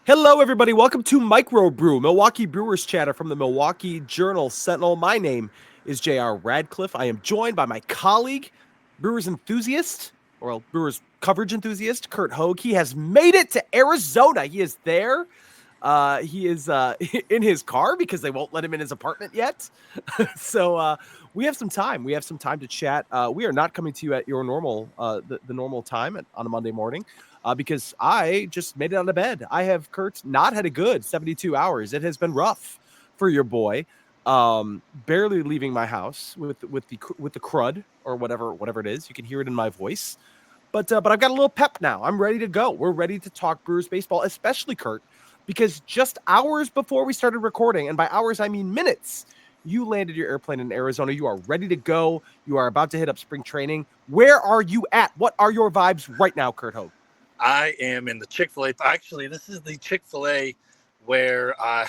Hello, everybody. Welcome to Micro Brew, Milwaukee Brewers chatter from the Milwaukee Journal Sentinel. My name is JR Radcliffe. I am joined by my colleague, Brewers enthusiast, or Brewers coverage enthusiast, Curt Hogg. He has made it to Arizona. He is there. He is in his car because they won't let him in his apartment yet. So we have some time. We have some time to chat. We are not coming to you at your normal, the normal time on a Monday morning. Because I just made it out of bed. I have, Kurt, not had a good 72 hours. It has been rough for your boy. Barely leaving my house with the crud or whatever it is. You can hear it in my voice. But I've got a little pep now. I'm ready to go. We're ready to talk Brewers baseball, especially Kurt, because just hours before we started recording, and by hours I mean minutes, you landed your airplane in Arizona. You are ready to go. You are about to hit up spring training. Where are you at? What are your vibes right now, Curt Hogg? I am in the Chick-fil-A. Actually, this is the Chick-fil-A where I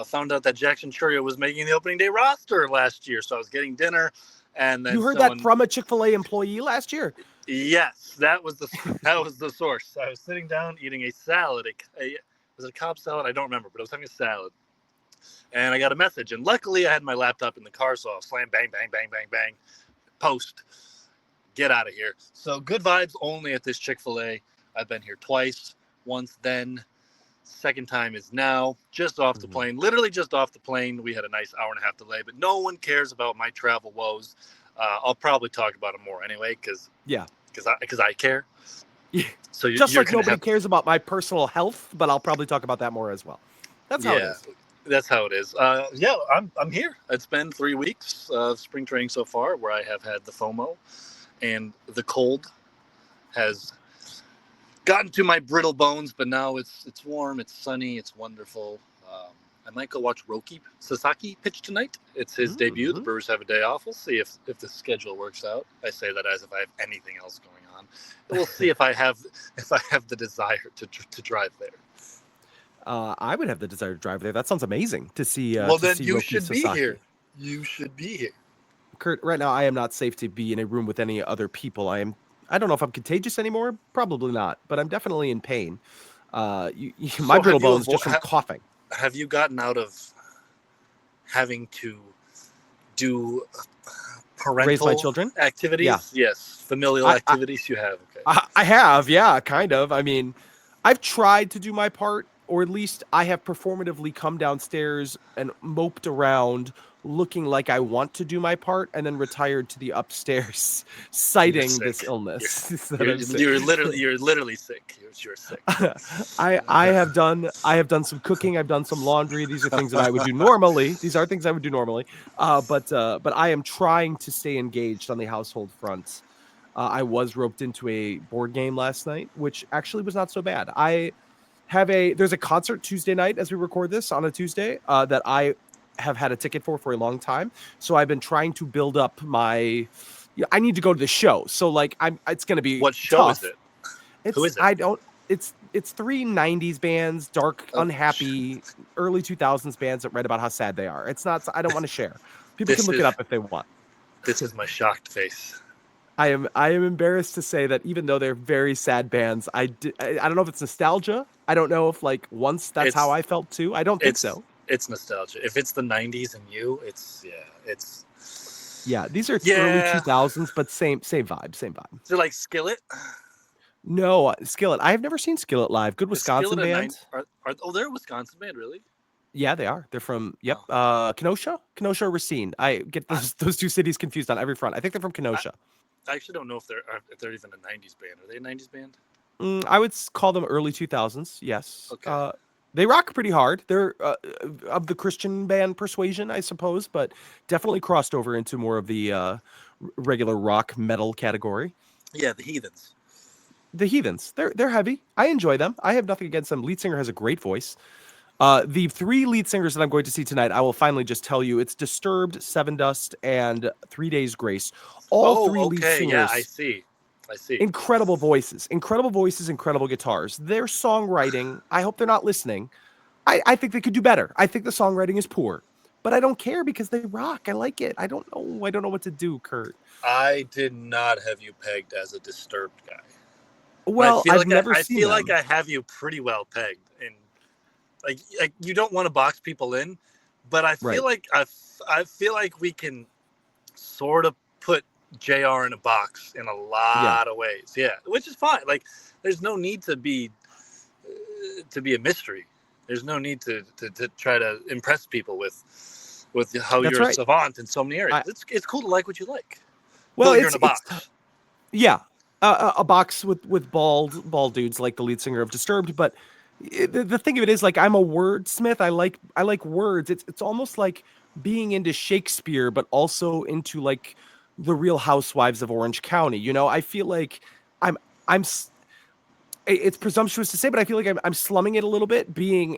found out that Jackson Churio was making the opening day roster last year. So I was getting dinner, and then you heard that from a Chick-fil-A employee last year? Yes, that was the source. I was sitting down eating a salad. Was it a Cobb salad? I don't remember, but I was having a salad, and I got a message. And luckily, I had my laptop in the car, so I'll slam, bang, bang, bang, bang, bang, post. Get out of here. So good vibes only at this Chick-fil-A. I've been here twice. Once then. Second time is now. Just off the plane. Literally just off the plane. We had a nice hour and a half delay, but no one cares about my travel woes. I'll probably talk about them more anyway, because I care. Yeah. So just like nobody cares about my personal health, but I'll probably talk about that more as well. That's how it is. That's how it is. I'm here. It's been 3 weeks of spring training so far, where I have had the FOMO. And the cold has gotten to my brittle bones, but now it's warm, it's sunny, it's wonderful. I might go watch Roki Sasaki pitch tonight. It's his debut. The Brewers have a day off. We'll see if the schedule works out. I say that as if I have anything else going on. But we'll see if I have the desire to drive there. I would have the desire to drive there. That sounds amazing to see. Well, then see you Roki should Sasaki. be here. You should be here. Curt, right now I am not safe to be in a room with any other people. I don't know if I'm contagious anymore. Probably not, but I'm definitely in pain. My brittle bones just from coughing. Have you gotten out of having to do parental raise my children activities? Yeah. Yes, familial activities. You have. Okay. I have, yeah, kind of. I mean, I've tried to do my part, or at least I have performatively come downstairs and moped around looking like I want to do my part, and then retired to the upstairs, citing this illness. You're literally sick. You're sick. I have done some cooking. I've done some laundry. These are things that I would do normally. These are things I would do normally. But I am trying to stay engaged on the household front. I was roped into a board game last night, which actually was not so bad. There's a concert Tuesday night as we record this on a Tuesday that I have had a ticket for a long time. So I've been trying to build up I need to go to the show. So like it's going to be What show tough. is it? Who is it? It's three 90s bands, dark, unhappy, early 2000s bands that write about how sad they are. It's not, I don't want to share. People can look it up if they want. This is my shocked face. I am embarrassed to say that even though they're very sad bands, I don't know if it's nostalgia. I don't know if like once that's how I felt too. I don't think so. It's nostalgia. If it's the 90s and you, it's. These are early 2000s, but same vibe. Is it like Skillet? No, Skillet. I have never seen Skillet live. Good Wisconsin band. They're a Wisconsin band, really? Yeah, they are. They're from Kenosha or Racine. I get those two cities confused on every front. I think they're from Kenosha. I actually don't know if they're even a 90s band. Are they a 90s band? I would call them early 2000s. Yes. Okay. They rock pretty hard. They're of the Christian band persuasion, I suppose, but definitely crossed over into more of the regular rock metal category. Yeah, the Heathens. The Heathens. They're heavy. I enjoy them. I have nothing against them. Lead singer has a great voice. The three lead singers that I'm going to see tonight, I will finally just tell you, it's Disturbed, Seven Dust, and 3 Days Grace. All three lead singers. Yeah, I see. Incredible voices, incredible guitars. Their songwriting, I hope they're not listening. I think they could do better. I think the songwriting is poor, but I don't care because they rock. I like it. I don't know what to do, Curt. I did not have you pegged as a Disturbed guy. Well, I've never I seen feel like them. I have you pretty well pegged, and like you don't want to box people in, but I feel Right. like I feel like we can sort of put JR in a box in a Yeah. lot of ways. Yeah, which is fine. Like, there's no need to be a mystery. There's no need to try to impress people with how That's you're a right. savant in so many areas. I It's cool to like what you like, well, but you're in a it's box. yeah, a box with bald dudes like the lead singer of Disturbed. But the thing of it is, like, I'm a wordsmith. I like words. It's almost like being into Shakespeare, but also into like the Real Housewives of Orange County. I feel like I'm I'm it's presumptuous to say, but I feel like I'm slumming it a little bit, being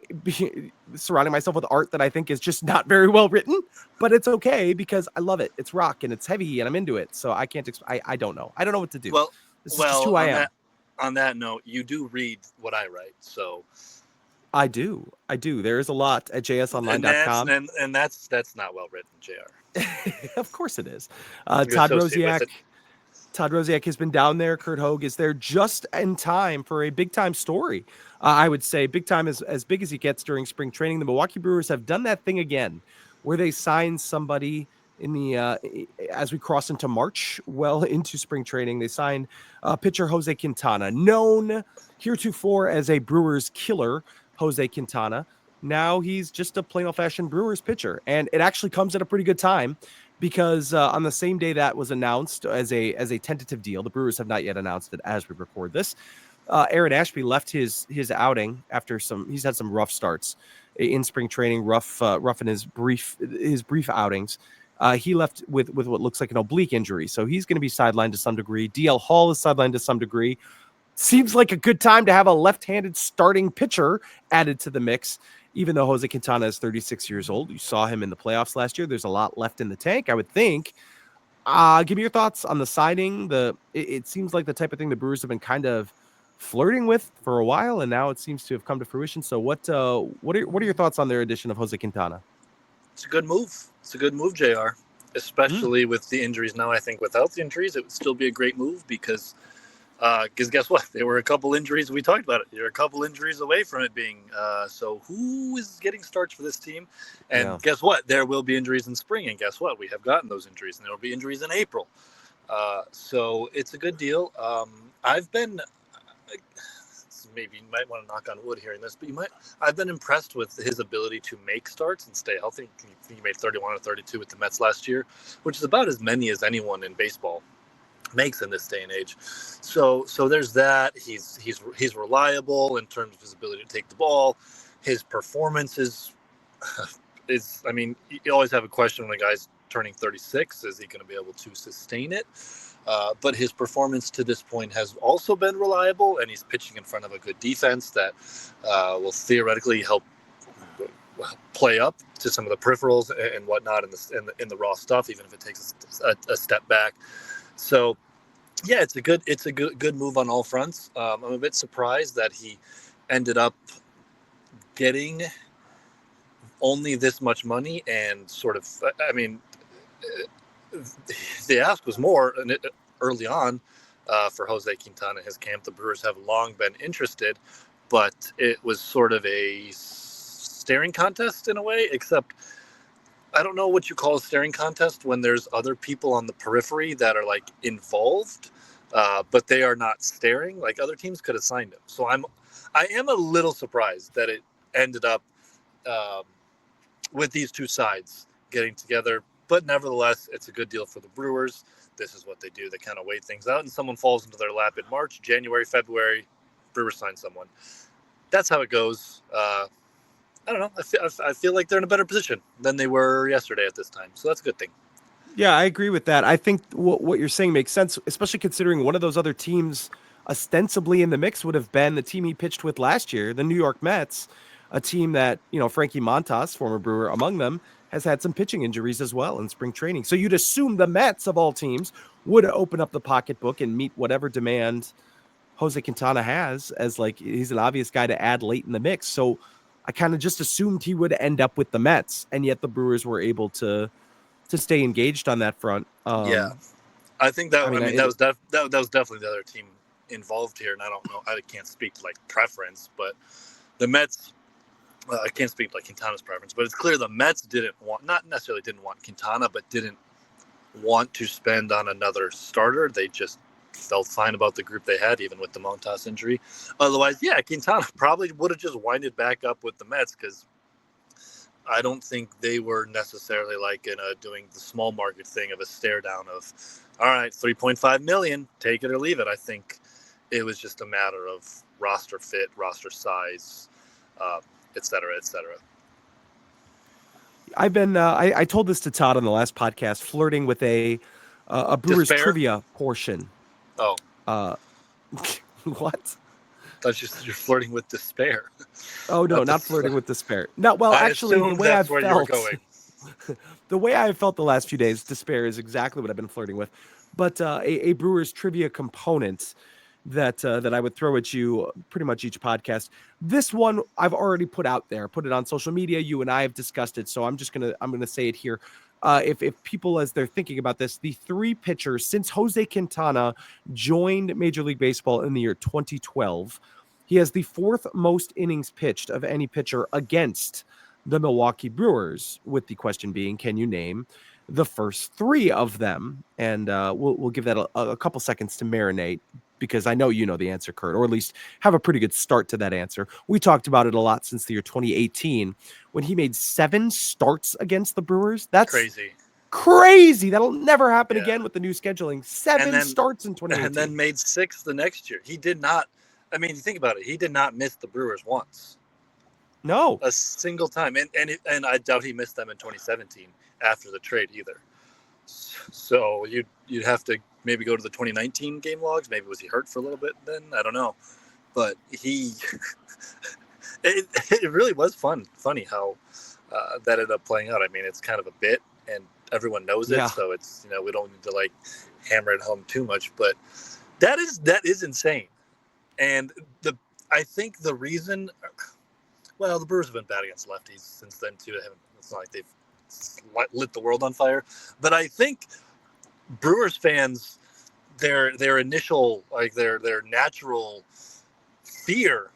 surrounding myself with art that I think is just not very well written. But it's okay because I love it. It's rock and it's heavy and I'm into it. So I can't. I don't know. I don't know what to do. Well, This is just who I on am. that note, you do read what I write, so I do. I do. There is a lot at jsonline.com. that's not well written, Jr. Of course it is. You Todd associate with Rosiak. it. Todd Rosiak has been down there. Curt Hogg is there just in time for a big time story. I would say big time is as big as he gets during spring training. The Milwaukee Brewers have done that thing again where they sign somebody in the as we cross into March, well into spring training. They signed pitcher Jose Quintana, known heretofore as a Brewers killer. Jose Quintana. Now he's just a plain old fashioned Brewers pitcher, and it actually comes at a pretty good time because on the same day that was announced as a tentative deal, the Brewers have not yet announced it as we record this. Aaron Ashby left his outing after he's had some rough starts in spring training, rough in his brief outings. He left with what looks like an oblique injury, so he's going to be sidelined to some degree. DL Hall is sidelined to some degree. Seems like a good time to have a left-handed starting pitcher added to the mix, even though Jose Quintana is 36 years old. You saw him in the playoffs last year. There's a lot left in the tank, I would think. Give me your thoughts on the signing. It seems like the type of thing the Brewers have been kind of flirting with for a while, and now it seems to have come to fruition. So what are your thoughts on their addition of Jose Quintana? It's a good move. It's a good move, Jr. Mm, Especially with the injuries now. I think without the injuries, it would still be a great move because guess what? There were a couple injuries. We talked about it. There were a couple injuries away from it being. So who is getting starts for this team? yeah. And guess what? There will be injuries in spring. And guess what? We have gotten those injuries, and there will be injuries in April. So it's a good deal. I've been. Maybe you might want to knock on wood hearing this, but I've been impressed with his ability to make starts and stay healthy. He made 31 or 32 with the Mets last year, which is about as many as anyone in baseball makes in this day and age. So there's that. He's reliable in terms of his ability to take the ball. His performance is I mean, you always have a question when a guy's turning 36, is he going to be able to sustain it? But his performance to this point has also been reliable, and he's pitching in front of a good defense that will theoretically help play up to some of the peripherals and whatnot in the raw stuff, even if it takes a step back. So, yeah, it's a good move on all fronts. I'm a bit surprised that he ended up getting only this much money, and sort of, I mean, the ask was more early on for Jose Quintana. His camp, the Brewers have long been interested, but it was sort of a staring contest in a way, except I don't know what you call a staring contest when there's other people on the periphery that are like involved, but they are not staring. Like, other teams could have signed him. So I am a little surprised that it ended up with these two sides getting together. But nevertheless, it's a good deal for the Brewers. This is what they do. They kind of wait things out, and someone falls into their lap in March, January, February. Brewers sign someone. That's how it goes. I don't know. I feel like they're in a better position than they were yesterday at this time. So that's a good thing. Yeah, I agree with that. I think what you're saying makes sense, especially considering one of those other teams ostensibly in the mix would have been the team he pitched with last year, the New York Mets, a team that, Frankie Montas, former Brewer among them, has had some pitching injuries as well in spring training. So you'd assume the Mets of all teams would open up the pocketbook and meet whatever demand Jose Quintana has, as like he's an obvious guy to add late in the mix. So I kind of just assumed he would end up with the Mets, and yet the Brewers were able to stay engaged on that front. Yeah, I think that. I I mean, mean, that was definitely the other team involved here, and I don't know, I can't speak to like preference, but the Mets, I can't speak to like Quintana's preference, but it's clear the Mets not necessarily didn't want Quintana, but didn't want to spend on another starter. They just felt fine about the group they had, even with the Montas injury. Otherwise, yeah, Quintana probably would have just winded back up with the Mets, because I don't think they were necessarily like doing the small market thing of a stare down of, all right, $3.5 million, take it or leave it. I think it was just a matter of roster fit, roster size, et cetera, et cetera. I've been I told this to Todd on the last podcast, flirting with a Brewers Despair? trivia portion. Oh, What? that's just you're flirting with despair. Oh no, not flirting with despair. No, well, I actually, the way I've where felt, you were going. the way I've felt the last few days, despair is exactly what I've been flirting with. But a Brewers trivia component that I would throw at you pretty much each podcast. This one I've already put out there, put it on social media. You and I have discussed it, so I'm gonna say it here. If people, as they're thinking about this, the three pitchers since Jose Quintana joined Major League Baseball in the year 2012, he has the fourth most innings pitched of any pitcher against the Milwaukee Brewers. With the question being, can you name the first three of them? And we'll give that a couple seconds to marinate, because I know you know the answer, Curt, or at least have a pretty good start to that answer. We talked about it a lot since the year 2018 when he made 7 starts against the Brewers. That's crazy. That'll never happen again with the new scheduling. 7 starts in 2018. And then made 6 the next year. He did not, I mean, think about it. He did not miss the Brewers once. No. A single time. And I doubt he missed them in 2017 after the trade either. So you'd have to maybe go to the 2019 game logs. Maybe was he hurt for a little bit then? I don't know. But it really was funny how that ended up playing out. I mean, it's kind of a bit, and everyone knows it. Yeah. So it's, we don't need to like hammer it home too much, but that is insane. And I think the reason, well, the Brewers have been bad against lefties since then too. It's not like they've lit the world on fire, but I think Brewers fans, their initial, like their natural fear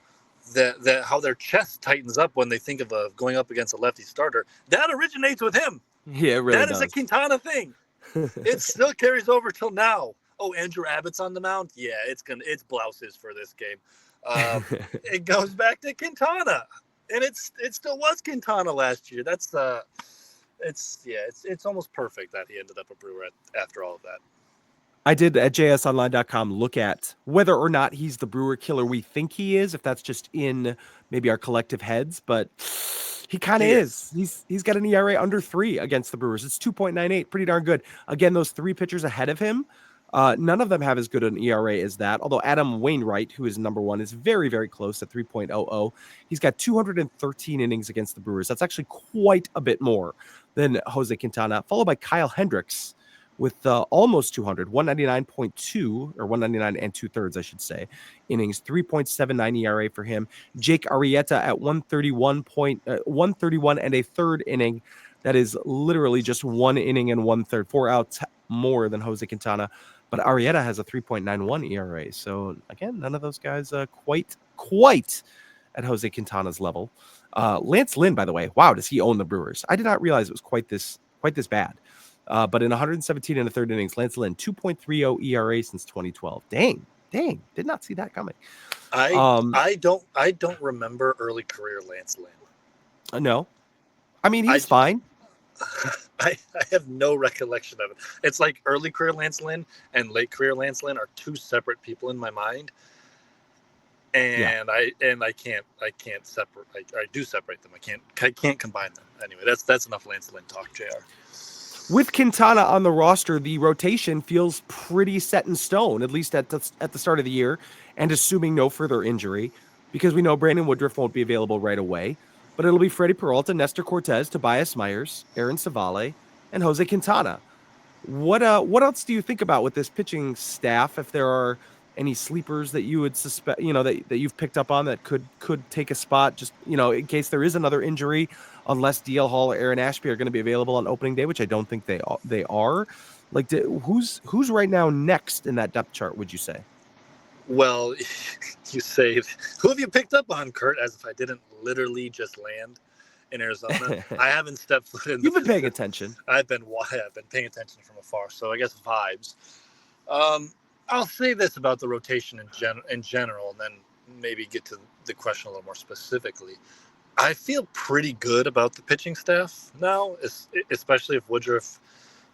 that how their chest tightens up when they think of going up against a lefty starter, that originates with him. Yeah, it really that does. Is a Quintana thing. It still carries over till now. Oh, Andrew Abbott's on the mound. Yeah, it's blouses for this game. It goes back to Quintana, and it still was Quintana last year. That's it's almost perfect that he ended up a Brewer after all of that. I did at jsonline.com look at whether or not he's the Brewer killer we think he is, if that's just in maybe our collective heads, but he kind of is. He's got an ERA under 3 against the Brewers. It's 2.98, pretty darn good. Again, those 3 pitchers ahead of him, none of them have as good an ERA as that, although Adam Wainwright, who is number 1, is very, very close at 3.00. He's got 213 innings against the Brewers. That's actually quite a bit more than Jose Quintana, followed by Kyle Hendricks with almost 200, 199.2, or 199 and 2/3, I should say, innings, 3.79 ERA for him. Jake Arrieta at 131 and a third inning. That is literally just 1 inning and 1/3, 4 outs more than Jose Quintana. But Arrieta has a 3.91 ERA. So again, none of those guys quite at Jose Quintana's level. Lance Lynn, by the way, wow, does he own the Brewers? I did not realize it was quite this bad. But in 117 and a third innings, Lance Lynn, 2.30 ERA since 2012. Dang, did not see that coming. I don't remember early career Lance Lynn. No, I mean he's fine. I have no recollection of it. It's like early career Lance Lynn and late career Lance Lynn are 2 separate people in my mind. And yeah. I can't separate. I do separate them. I can't combine them. Anyway, that's enough Lance Lynn talk, JR. With Quintana on the roster, the rotation feels pretty set in stone, at least at the start of the year, and assuming no further injury, because we know Brandon Woodruff won't be available right away. But it'll be Freddie Peralta, Nestor Cortez, Tobias Myers, Aaron Savale, and Jose Quintana. What else do you think about with this pitching staff? If there are any sleepers that you would suspect, that you've picked up on that could take a spot, just, in case there is another injury, unless DL Hall or Aaron Ashby are going to be available on opening day, which I don't think they are. Like, who's right now next in that depth chart, would you say? Well, you say, who have you picked up on, Curt? As if I didn't literally just land in Arizona. I haven't stepped foot in. You've been paying attention. I've been paying attention from afar. So I guess vibes. I'll say this about the rotation in general, and then maybe get to the question a little more specifically. I feel pretty good about the pitching staff now, especially if Woodruff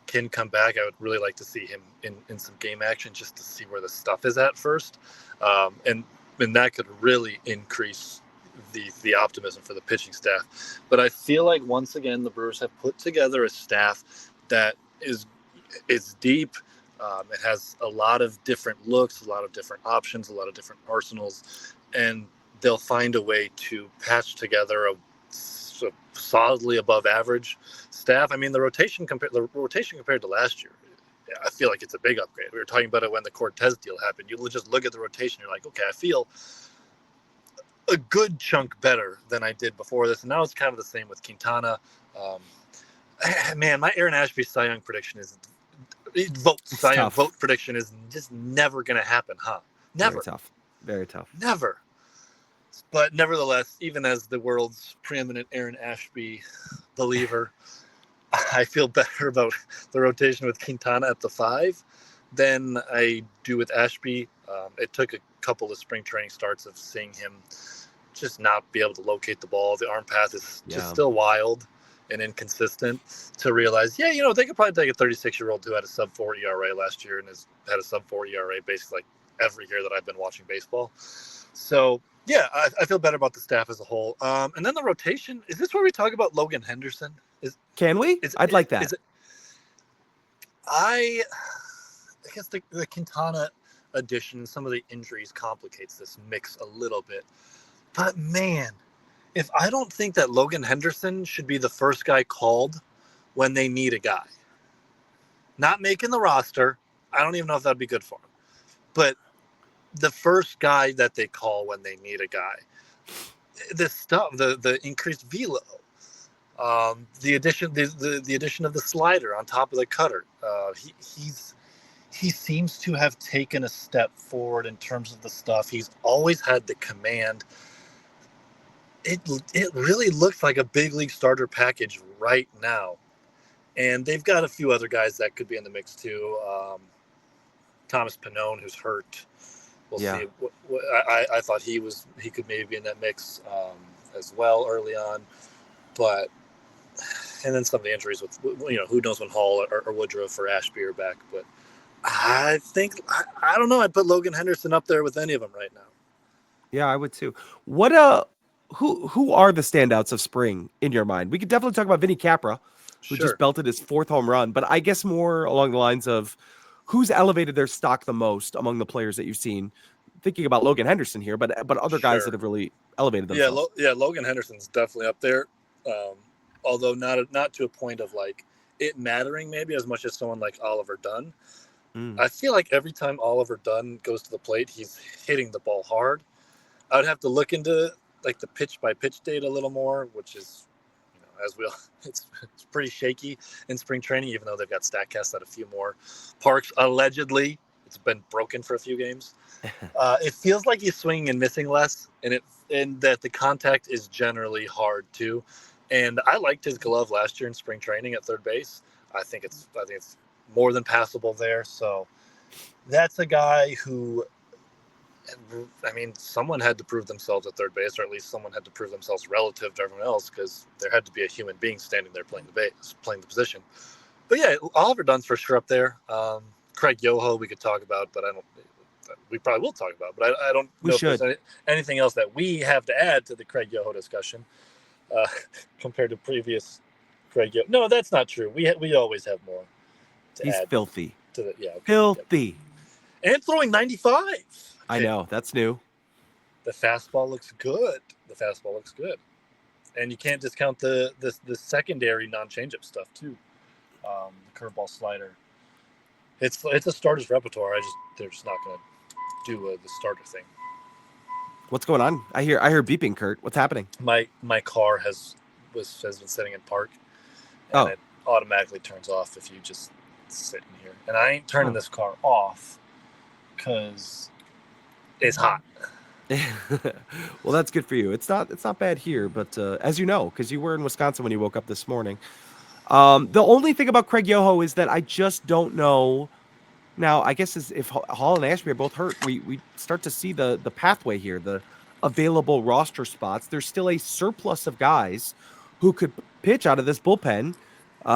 can come back. I would really like to see him in some game action just to see where the stuff is at first. And that could really increase the optimism for the pitching staff. But I feel like once again the Brewers have put together a staff that is deep. It has a lot of different looks, a lot of different options, a lot of different arsenals, and they'll find a way to patch together a solidly above average staff. I mean, the rotation compared to last year, I feel like it's a big upgrade. We were talking about it when the Cortez deal happened. You just look at the rotation, you're like, okay, I feel a good chunk better than I did before this. And now it's kind of the same with Quintana. Man, my Aaron Ashby Cy Young prediction is vote prediction is just never going to happen, huh? Never. Very tough. Never. But nevertheless, even as the world's preeminent Aaron Ashby believer, I feel better about the rotation with Quintana at the 5 than I do with Ashby. It took a couple of spring training starts of seeing him just not be able to locate the ball. The arm path is just still wild and inconsistent to realize, they could probably take a 36-year-old who had a sub-4 ERA last year and has had a sub-4 ERA basically like every year that I've been watching baseball. So, yeah, I feel better about the staff as a whole. And then the rotation, is this where we talk about Logan Henderson? Can we? I'd like that. I guess the Quintana addition and some of the injuries complicates this mix a little bit. But, man, if I don't think that Logan Henderson should be the first guy called when they need a guy. Not making the roster. I don't even know if that'd be good for him. But the first guy that they call when they need a guy. The stuff, the increased velo, the addition of the slider on top of the cutter. He seems to have taken a step forward in terms of the stuff. He's always had the command. It really looks like a big league starter package right now. And they've got a few other guys that could be in the mix too. Thomas Pannone, who's hurt. We'll see. I thought he could maybe be in that mix as well early on. And then some of the injuries with, who knows when Hall or Woodruff or Ashby are back. But I think, I don't know, I'd put Logan Henderson up there with any of them right now. Yeah, I would too. Who are the standouts of spring in your mind? We could definitely talk about Vinny Capra, who just belted his 4th home run, but I guess more along the lines of who's elevated their stock the most among the players that you've seen. Thinking about Logan Henderson here, but other guys that have really elevated themselves. Logan Henderson's definitely up there, although not to a point of like it mattering maybe as much as someone like Oliver Dunn. I feel like every time Oliver Dunn goes to the plate, he's hitting the ball hard. I would have to look into like the pitch by pitch data a little more, which is, it's pretty shaky in spring training, even though they've got StatCast at a few more parks. Allegedly, it's been broken for a few games. It feels like he's swinging and missing less, and that the contact is generally hard too. And I liked his glove last year in spring training at third base. I think it's more than passable there. So that's a guy who, someone had to prove themselves at third base, or at least someone had to prove themselves relative to everyone else, because there had to be a human being standing there playing the position. But yeah, Oliver Dunn's for sure up there. Craig Yoho we could talk about, but we probably will talk about, but I don't know if there's anything else that we have to add to the Craig Yoho discussion compared to previous Craig Yoho. No, that's not true. We always have more to add. He's filthy. Filthy. And throwing 95. I know, that's new. The fastball looks good. And you can't discount the secondary non-changeup stuff too. The curveball, slider. It's a starter's repertoire. They're just not going to do the starter thing. What's going on? I hear beeping, Curt. What's happening? My car has been sitting in park, and it automatically turns off if you just sit in here. And I ain't turning this car off because is hot. Well, that's good for you. It's not bad here, but as you know, because you were in Wisconsin when you woke up this morning. The only thing about Craig Yoho is that I just don't know. Now, I guess if Hall and Ashby are both hurt, we start to see the pathway here, the available roster spots. There's still a surplus of guys who could pitch out of this bullpen.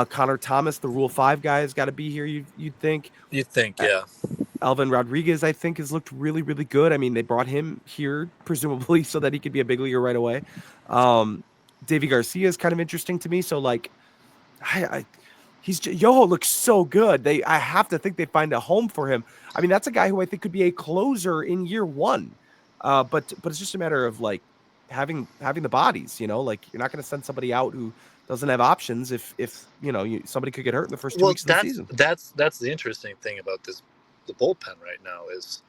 Connor Thomas, the Rule 5 guy, has got to be here. You'd think. You think, Uh, yeah. Alvin Rodriguez, I think, has looked really, really good. I mean, they brought him here presumably so that he could be a big leaguer right away. Davy Garcia is kind of interesting to me. So like, I Yoho looks so good. I have to think they find a home for him. I mean, that's a guy who I think could be a closer in year one. But it's just a matter of like having the bodies. Like you're not going to send somebody out who doesn't have options if somebody could get hurt in the first 2 weeks of the season. That's the interesting thing about the bullpen right now is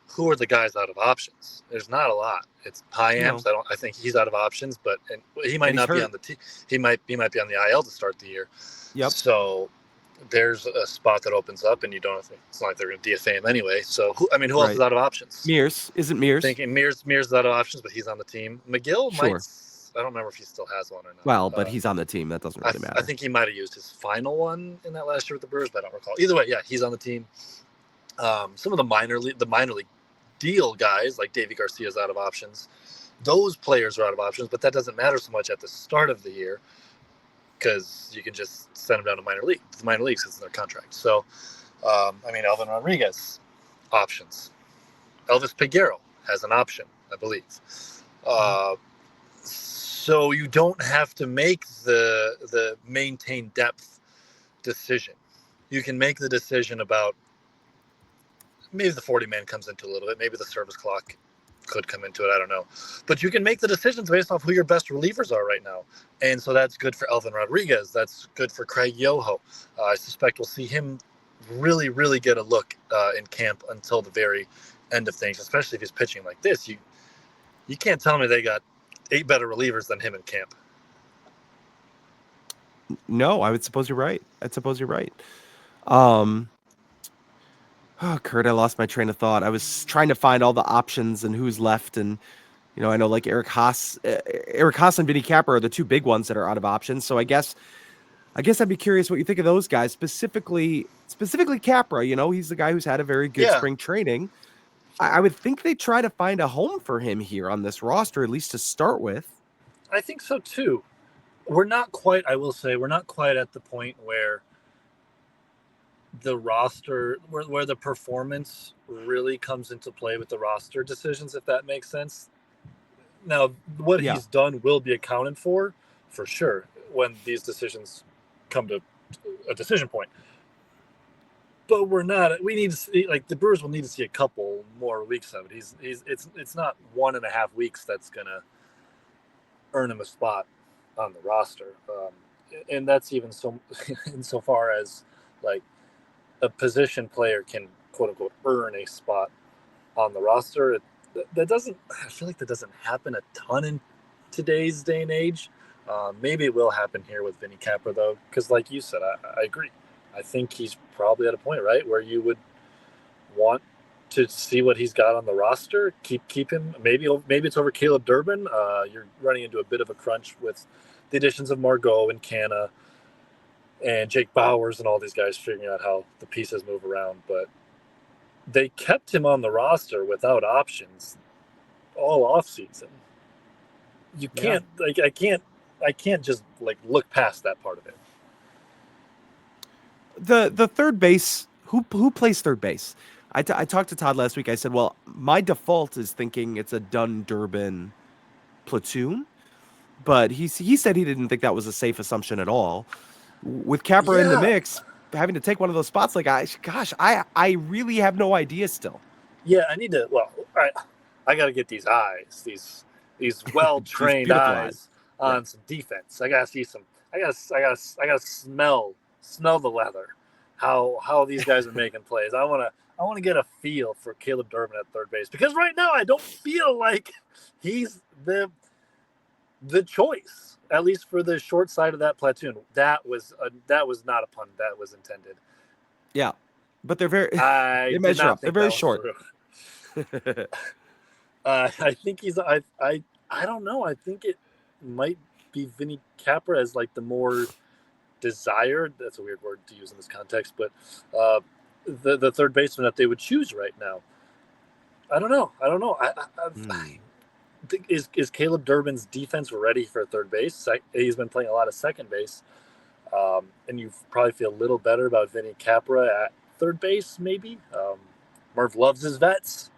who are the guys out of options? There's not a lot. It's Piamps. No. I think he's out of options, but he might not be on the team. He might be on the IL to start the year. Yep. So there's a spot that opens up, and you don't. It's not like they're going to DFA him anyway. So who else is out of options? Mears isn't Mears. Thinking Mears is out of options, but he's on the team. McGill might. I don't remember if he still has one or not. Well, but he's on the team. That doesn't really matter. I think he might have used his final one in that last year with the Brewers, but I don't recall. Either way, yeah, he's on the team. Some of the minor league deal guys like Davy Garcia's out of options. Those players are out of options, but that doesn't matter so much at the start of the year because you can just send them down to minor leagues because it's in their contract. So, Alvin Rodriguez, options. Elvis Peguero has an option, I believe. So you don't have to make the maintain depth decision. You can make the decision about maybe the 40-man comes into a little bit. Maybe the service clock could come into it. I don't know. But you can make the decisions based off who your best relievers are right now. And so that's good for Elvin Rodriguez. That's good for Craig Yoho. I suspect we'll see him really, really get a look in camp until the very end of things, especially if he's pitching like this. You can't tell me they got 8 better relievers than him in camp. No, I would suppose you're right. Oh, Curt, I lost my train of thought. I was trying to find all the options and who's left. And, I know like Eric Haas and Vinny Capra are the 2 big ones that are out of options. So I guess I'd be curious what you think of those guys, specifically Capra. He's the guy who's had a very good spring training. I would think they try to find a home for him here on this roster, at least to start with. I think so too. We're not quite at the point where the roster, where the performance really comes into play with the roster decisions, if that makes sense. Now, what he's done will be accounted for sure, when these decisions come to a decision point. But we need to see, like, the Brewers will need to see a couple more weeks of it. It's not 1.5 weeks that's going to earn him a spot on the roster. And that's even so insofar as, like, a position player can, quote unquote, earn a spot on the roster. I feel like that doesn't happen a ton in today's day and age. Maybe it will happen here with Vinny Capra, though, because like you said, I agree. I think he's probably at a point, right, where you would want to see what he's got on the roster, keep him. Maybe it's over Caleb Durbin. You're running into a bit of a crunch with the additions of Margot and Canna and Jake Bowers and all these guys figuring out how the pieces move around. But they kept him on the roster without options all offseason. You can't I can't just like look past that part of it. The third base, who plays third base? I talked to Todd last week. I said, well, my default is thinking it's a Dunn Durbin platoon, but he said he didn't think that was a safe assumption at all. With Capra in the mix, having to take one of those spots, like I really have no idea still. Yeah, I need to. Well, I got to get these eyes, these well-trained eyes on some defense. I gotta see some. I gotta smell the leather. How these guys are making plays. I want to get a feel for Caleb Durbin at third base, because right now I don't feel like he's the choice, at least for the short side of that platoon. That was not a pun. That was intended. Yeah, but they're very they measure up. They're very short. I think he's. I don't know. I think it might be Vinny Capra as like the more desired. That's a weird word to use in this context, but the third baseman that they would choose right now. I don't know. I think is Caleb Durbin's defense ready for third base? He's been playing a lot of second base, and you probably feel a little better about Vinny Capra at third base, maybe. Merv loves his vets.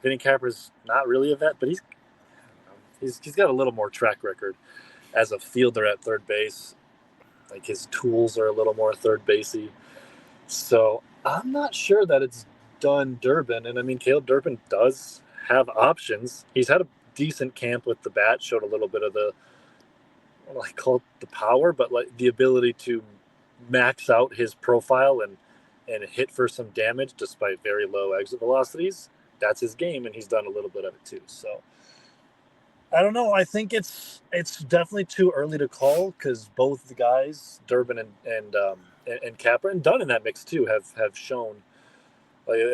Vinny Capra's not really a vet, but he's got a little more track record as a fielder at third base. Like his tools are a little more third basey. So I'm not sure that it's done Durbin. And I mean, Caleb Durbin does have options. He's had a decent camp with the bat, showed a little bit of the, I don't like call it the power, but like the ability to max out his profile and hit for some damage despite very low exit velocities. That's his game, and he's done a little bit of it too. So I don't know. I think it's definitely too early to call because both the guys, Durbin and Capra, and Dunn in that mix too, have shown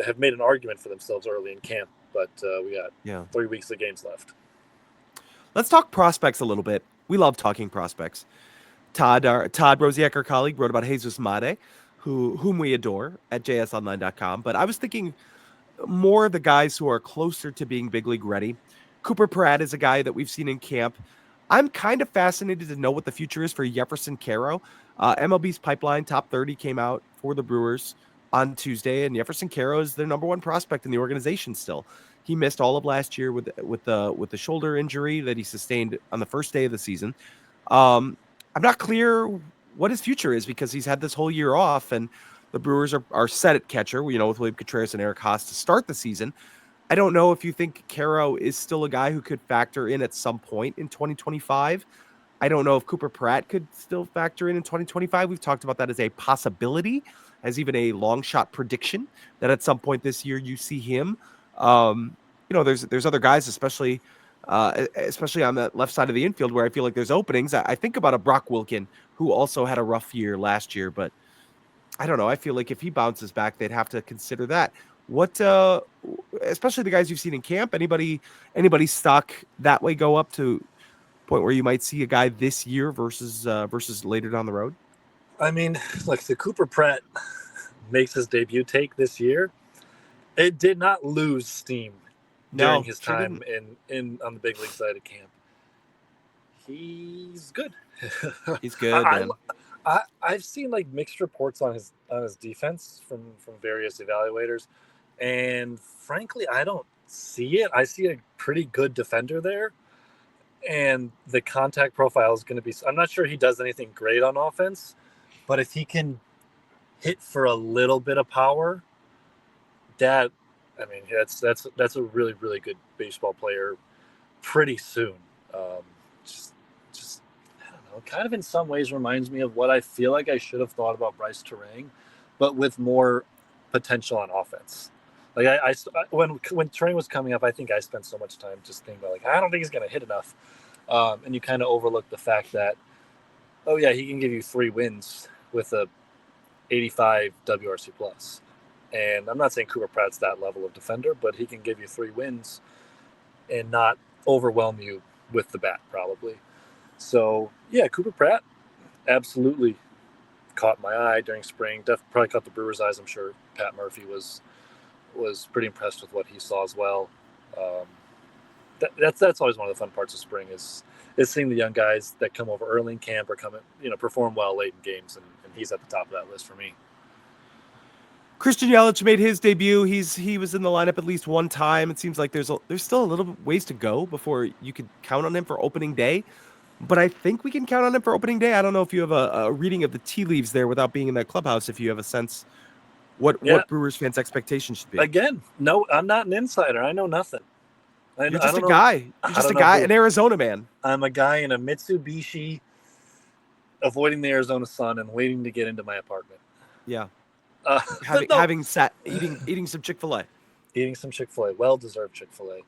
have made an argument for themselves early in camp. But we got 3 weeks of games left. Let's talk prospects a little bit. We love talking prospects. Todd Rosiak, our colleague, wrote about Jesus Made, whom we adore at jsonline.com. But I was thinking more of the guys who are closer to being big league ready. Cooper Pratt is a guy that we've seen in camp. I'm kind of fascinated to know what the future is for Jefferson Caro. MLB's pipeline top 30 came out for the Brewers on Tuesday, and Jefferson Caro is their number one prospect in the organization still. He missed all of last year with the shoulder injury that he sustained on the first day of the season. I'm not clear what his future is because he's had this whole year off, and the Brewers are set at catcher, with William Contreras and Eric Haas to start the season. I don't know if you think Caro is still a guy who could factor in at some point in 2025. I don't know if Cooper Pratt could still factor in 2025. We've talked about that as a possibility, as even a long shot prediction that at some point this year you see him. There's other guys, especially on the left side of the infield where I feel like there's openings. I think about a Brock Wilkin who also had a rough year last year, but I don't know. I feel like if he bounces back, they'd have to consider that. What, especially the guys you've seen in camp, anybody stock that way go up to a point where you might see a guy this year versus later down the road? I mean, like the Cooper Pratt makes his debut take this year. It did not lose steam during his time in on the big league side of camp. He's good. He's good. I've seen like mixed reports on his defense from various evaluators, and frankly, I don't see it. I see a pretty good defender there, and the contact profile is going to be. I'm not sure he does anything great on offense, but if he can hit for a little bit of power, that's a really, really good baseball player pretty soon. Just I don't know, kind of in some ways reminds me of what I feel like I should have thought about Bryce Terang, but with more potential on offense. Like when Terang was coming up, I think I spent so much time just thinking about I don't think he's going to hit enough, and you kind of overlook the fact that he can give you 3 wins with a 85 WRC plus. And I'm not saying Cooper Pratt's that level of defender, but he can give you 3 wins and not overwhelm you with the bat, probably. So, yeah, Cooper Pratt absolutely caught my eye during spring. Probably caught the Brewers' eyes. I'm sure Pat Murphy was pretty impressed with what he saw as well. That's always one of the fun parts of spring is seeing the young guys that come over early in camp or perform well late in games, and he's at the top of that list for me. Christian Yelich made his debut. He was in the lineup at least one time. It seems like there's still a little ways to go before you could count on him for opening day, but I think we can count on him for opening day. I don't know if you have a reading of the tea leaves there without being in that clubhouse. If you have a sense what Brewers fans' expectations should be. Again, no, I'm not an insider. I know nothing. You're just a guy. You're just a guy, an Arizona man. I'm a guy in a Mitsubishi, avoiding the Arizona sun and waiting to get into my apartment. Yeah. Having sat eating some Chick-fil-A. Eating some Chick-fil-A, well-deserved Chick-fil-A.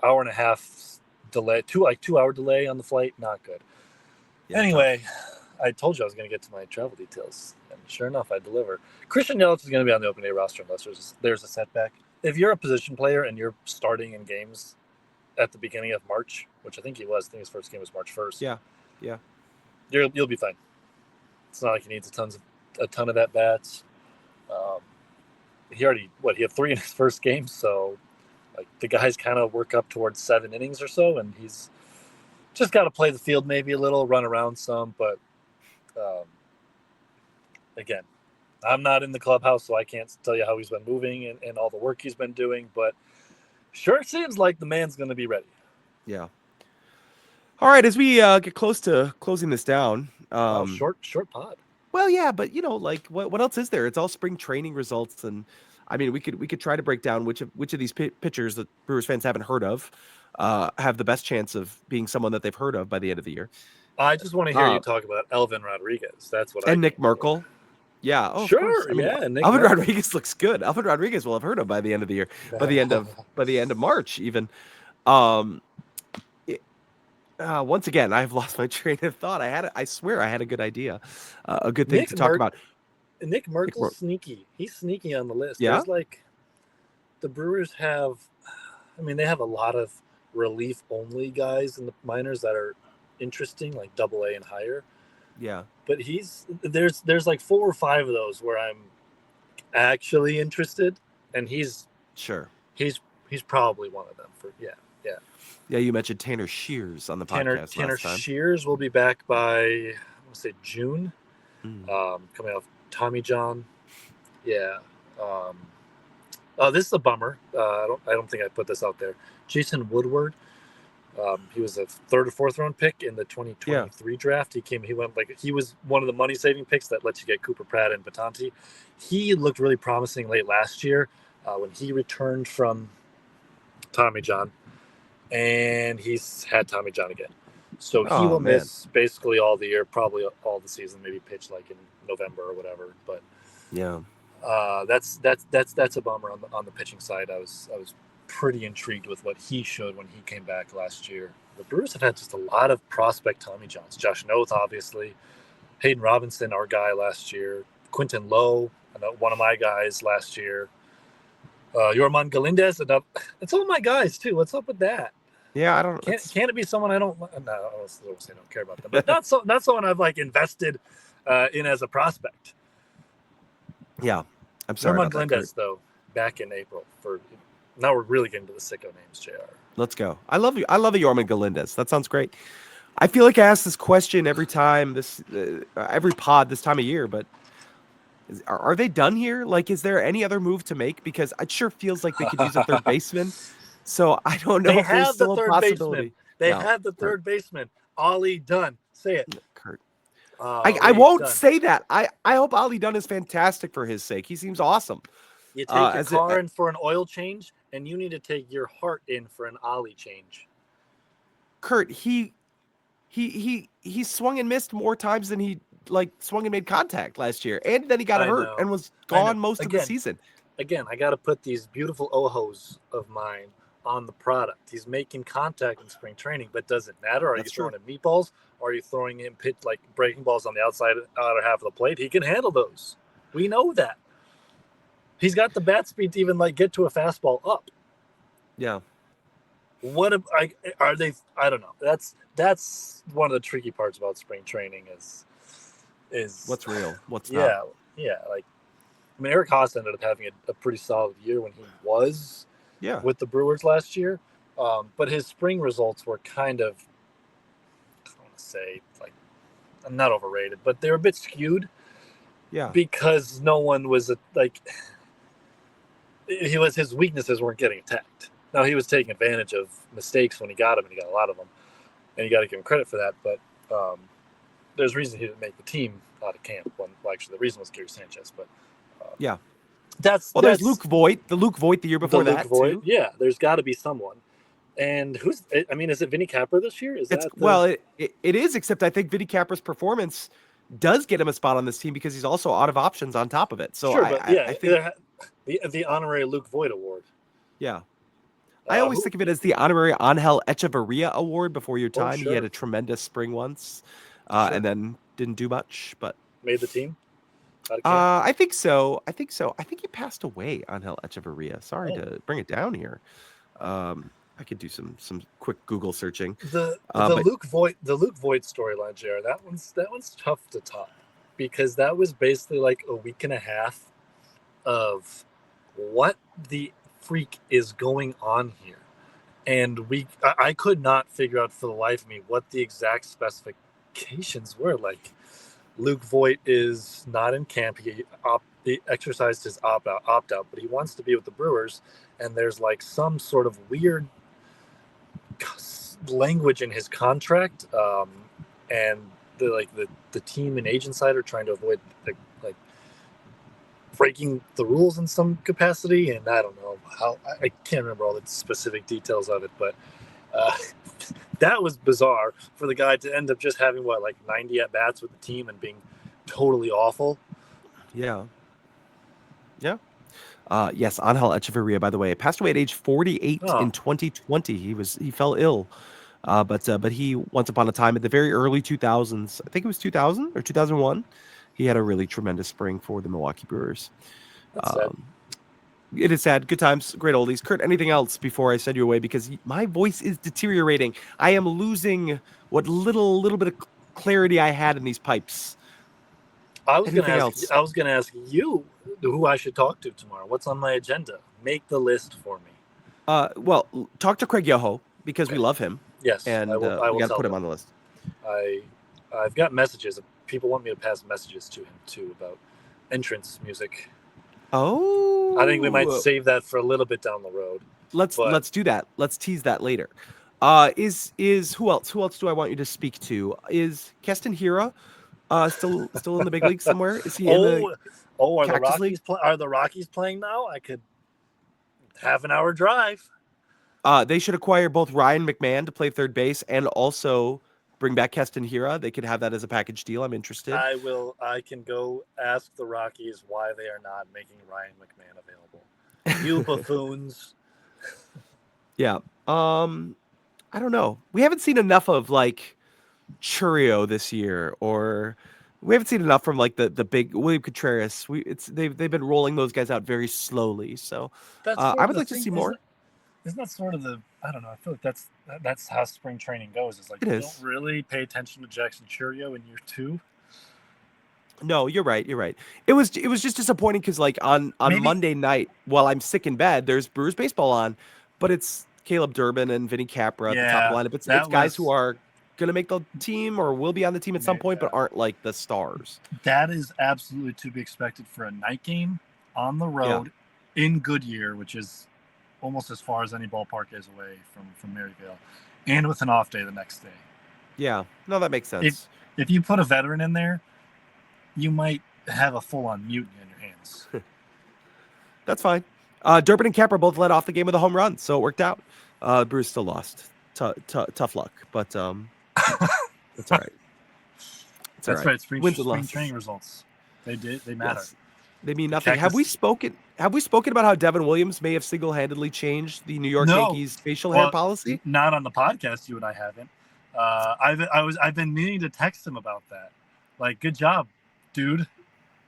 Hour and a half delay, 2-hour delay on the flight, not good. Yeah, anyway, I told you I was going to get to my travel details, and sure enough, I deliver. Christian Yelich is going to be on the opening day roster unless there's a setback. if you're a position player and you're starting in games at the beginning of March, which I think he was, I think his first game was March 1st. Yeah. You'll be fine. It's not like he needs a ton of at bats. He had 3 in his first game, so like the guys kind of work up towards 7 innings or so, and he's just got to play the field maybe a little, run around some. But again, I'm not in the clubhouse, so I can't tell you how he's been moving and all the work he's been doing. But sure seems like the man's going to be ready. Yeah. All right, as we get close to closing this down. Short pod. Well, yeah, but like what else is there? It's all spring training results, and I mean, we could try to break down which of these pitchers that Brewers fans haven't heard of have the best chance of being someone that they've heard of by the end of the year. I just want to hear you talk about Elvin Rodriguez. That's what. And Nick Merkel. Yeah. Oh, sure. I mean, yeah. Elvin Rodriguez looks good. Elvin Rodriguez will have heard of by the end of the year, by the end of March, even. Once again, I've lost my train of thought. I swear I had a good idea, a good thing to talk about. Nick Merkel's sneaky. He's sneaky on the list. Yeah. There's like the Brewers have, they have a lot of relief only guys in the minors that are interesting, like AA and higher. Yeah. But there's like 4 or 5 of those where I'm actually interested, and he's probably one of them. Yeah, you mentioned Tanner Shears on the podcast Tanner last time. Shears will be back by, I want to say June, coming off Tommy John. Yeah. This is a bummer. I don't think I put this out there. Jason Woodward. He was a 3rd or 4th round pick in the 2023 draft. He was one of the money saving picks that lets you get Cooper Pratt and Batanti. He looked really promising late last year when he returned from Tommy John. And he's had Tommy John again. So he will miss basically all the year, probably all the season, maybe pitch like in November or whatever. But yeah, that's a bummer on the pitching side. I was pretty intrigued with what he showed when he came back last year. The Brewers have had just a lot of prospect Tommy Johns. Josh Noth, obviously. Hayden Robinson, our guy last year. Quinton Lowe, one of my guys last year. Yorman Galindez. It's all my guys, too. What's up with that? Yeah, I don't. Can it be someone I don't? No, I don't care about them. But not someone I've like invested in as a prospect. Yeah, I'm sorry. Yorman Galindez, though, back in April. Now we're really getting to the sicko names, JR. Let's go. I love you. I love a Yorman Galindez. That sounds great. I feel like I ask this question every time every pod this time of year, but are they done here? Like, is there any other move to make? Because it sure feels like they could use a third baseman. So I don't know if there's still a possibility. They had the third baseman. Ollie Dunn. Say it. Curt. I won't say that. I hope Ollie Dunn is fantastic for his sake. He seems awesome. You take your car in for an oil change, and you need to take your heart in for an Ollie change. Curt, he swung and missed more times than he swung and made contact last year. And then he got hurt and was gone most of the season. Again, I got to put these beautiful ojos of mine on the product. He's making contact in spring training, but does it matter? Are you throwing him meatballs? Or are you throwing him breaking balls on the outer half of the plate? He can handle those. We know that. He's got the bat speed to even get to a fastball up. Yeah. Are they? I don't know. That's one of the tricky parts about spring training is what's real, what's not. Yeah. Eric Haas ended up having a pretty solid year when he was with the Brewers last year, but his spring results were kind of, I don't want to say I'm not overrated, but they were a bit skewed. Yeah. Because no one was his weaknesses weren't getting attacked. Now, he was taking advantage of mistakes when he got them, and he got a lot of them. And you got to give him credit for that. But there's a reason he didn't make the team out of camp. Actually, the reason was Gary Sanchez. But there's Luke Voigt. The Luke Voigt the year before that, too. Yeah, there's got to be someone. And is it Vinny Capra this year? It is, except I think Vinny Capra's performance does get him a spot on this team because he's also out of options on top of it. So sure, I think the honorary Luke Voigt award. Yeah. I always think of it as the honorary Angel Echeverria award before your time. Sure. He had a tremendous spring once and then didn't do much, but made the team. Out of camp? I think so. I think so. I think he passed away, Angel Echeverria. Sorry Oh, to bring it down here. I could do some quick Google searching. the But Luke Voigt storyline, JR. That one's tough to top because that was basically like a week and a half of what the freak is going on here, and I could not figure out for the life of me what the exact specifications were. Like Luke Voigt is not in camp. He exercised his opt out, but he wants to be with the Brewers, and there's like some sort of weird language in his contract, and the team and agent side are trying to avoid like breaking the rules in some capacity, and I don't know how. I can't remember all the specific details of it, but uh, that was bizarre for the guy to end up just having like 90 at bats with the team and being totally awful. yeah. Yes, Angel Echeverria, by the way, passed away at age 48 Oh, in 2020. He fell ill. But he once upon a time, at the very early 2000s, I think it was 2000 or 2001, he had a really tremendous spring for the Milwaukee Brewers. that's sad. Um, it is sad. Good times, great oldies. Curt, anything else before I send you away? Because my voice is deteriorating. I am losing what little bit of clarity I had in these pipes. Anything else? I was gonna ask you who I should talk to tomorrow. What's on my agenda? Make the list for me. Well, talk to Craig Yoho because we Okay. love him, Yes, I and will. I we will got to tell put him them. on the list. I've got messages. People want me to pass messages to him too about entrance music. Oh, I think we might save that for a little bit down the road. Let's do that. Let's tease that later. Is who else? Who else do I want you to speak to? Is Keston Hira still in the big leagues somewhere? Is he in the Are the Cactus League? Are the Rockies playing now? I could half an hour drive. They should acquire both Ryan McMahon to play third base and also bring back Keston Hira. They could have that as a package deal. I'm interested. I will. I can go ask the Rockies why they are not making Ryan McMahon available. You buffoons. Yeah. I don't know. We haven't seen enough of like Churio this year, or we haven't seen enough from like the big William Contreras. They've been rolling those guys out very slowly. So That's sort I of would the like to thing, see more. isn't that sort of the? I don't know. I feel like that's how spring training goes. It's like It you is. don't really pay attention to Jackson Churio in year 2. No, you're right. You're right. It was just disappointing because like on Maybe. Monday night while I'm sick in bed, there's Brewers baseball on, but it's Caleb Durbin and Vinny Capra at the top of the lineup. It's guys who are gonna make the team or will be on the team at some point, but aren't like the stars. That is absolutely to be expected for a night game on the road in Goodyear, which is almost as far as any ballpark is away from Maryvale, and with an off day the next day. Yeah, no, that makes sense. If you put a veteran in there, you might have a full-on mutiny in your hands. That's fine. Durbin and Capra both led off the game with a home run, so it worked out. Brewers still lost. Tough luck, but that's all right. That's right. Spring Wins training results. They matter. Yes. They mean nothing. Have we spoken about how Devin Williams may have single-handedly changed the New York Yankees facial hair policy? Not on the podcast. You and I haven't. I've been meaning to text him about that. Like, good job, dude.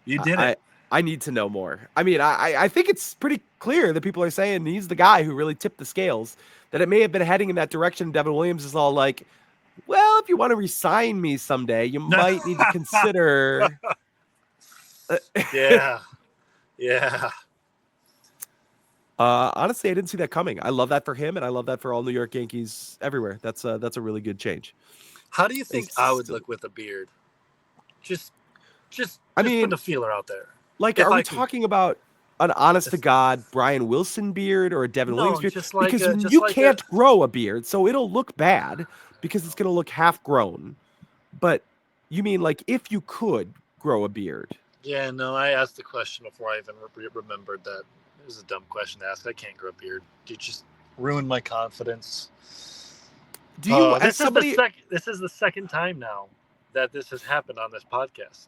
You did it. I need to know more. I mean, I think it's pretty clear that people are saying he's the guy who really tipped the scales, that it may have been heading in that direction. Devin Williams is all like, well, if you want to resign me someday, you might need to consider. Yeah. Honestly, I didn't see that coming. I love that for him, and I love that for all New York Yankees everywhere. That's a really good change. How do you think I would look with a beard? Just put a feeler out there. Like, are we talking about an honest to God Brian Wilson beard or a Devin Williams beard? Because you can't grow a beard, so it'll look bad because it's going to look half grown. But you mean like if you could grow a beard? Yeah, no, I asked the question before I even remembered that. It was a dumb question to ask. I can't grow a beard. You just ruined my confidence. Do you? This is the second time now that this has happened on this podcast.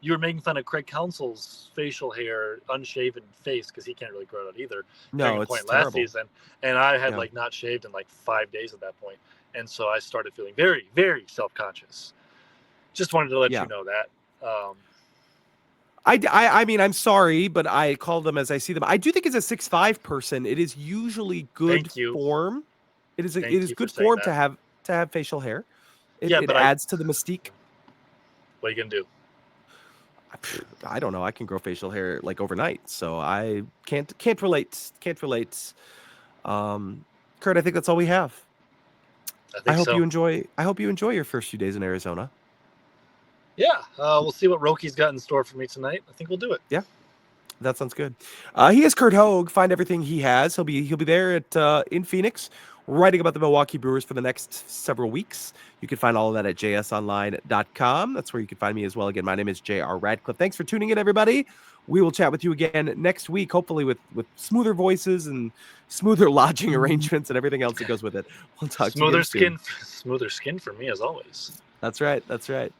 You were making fun of Craig Counsell's facial hair, unshaven face, because he can't really grow it out either. No, it's terrible. Last season, and I had not shaved in 5 days at that point, and so I started feeling very, very self-conscious. Just wanted to let you know that. I mean, I'm sorry, but I call them as I see them. I do think as a 6'5" person, it is usually good Thank you. form. It is Thank you for good saying form that. to have facial hair. Yeah, It but adds to the mystique. what are you gonna do? I don't know. I can grow facial hair like overnight, so I can't relate. Can't relate. Curt, I think that's all we have. I think so. I hope you enjoy your first few days in Arizona. Yeah, we'll see what Roki's got in store for me tonight. I think we'll do it. Yeah, that sounds good. He is Curt Hogg. Find everything he has. He'll be there at in Phoenix, writing about the Milwaukee Brewers for the next several weeks. You can find all of that at jsonline.com. That's where you can find me as well. Again, my name is JR Radcliffe. Thanks for tuning in, everybody. We will chat with you again next week, hopefully with smoother voices and smoother lodging arrangements and everything else that goes with it. We'll talk to you again soon. Smoother skin for me as always. That's right. That's right.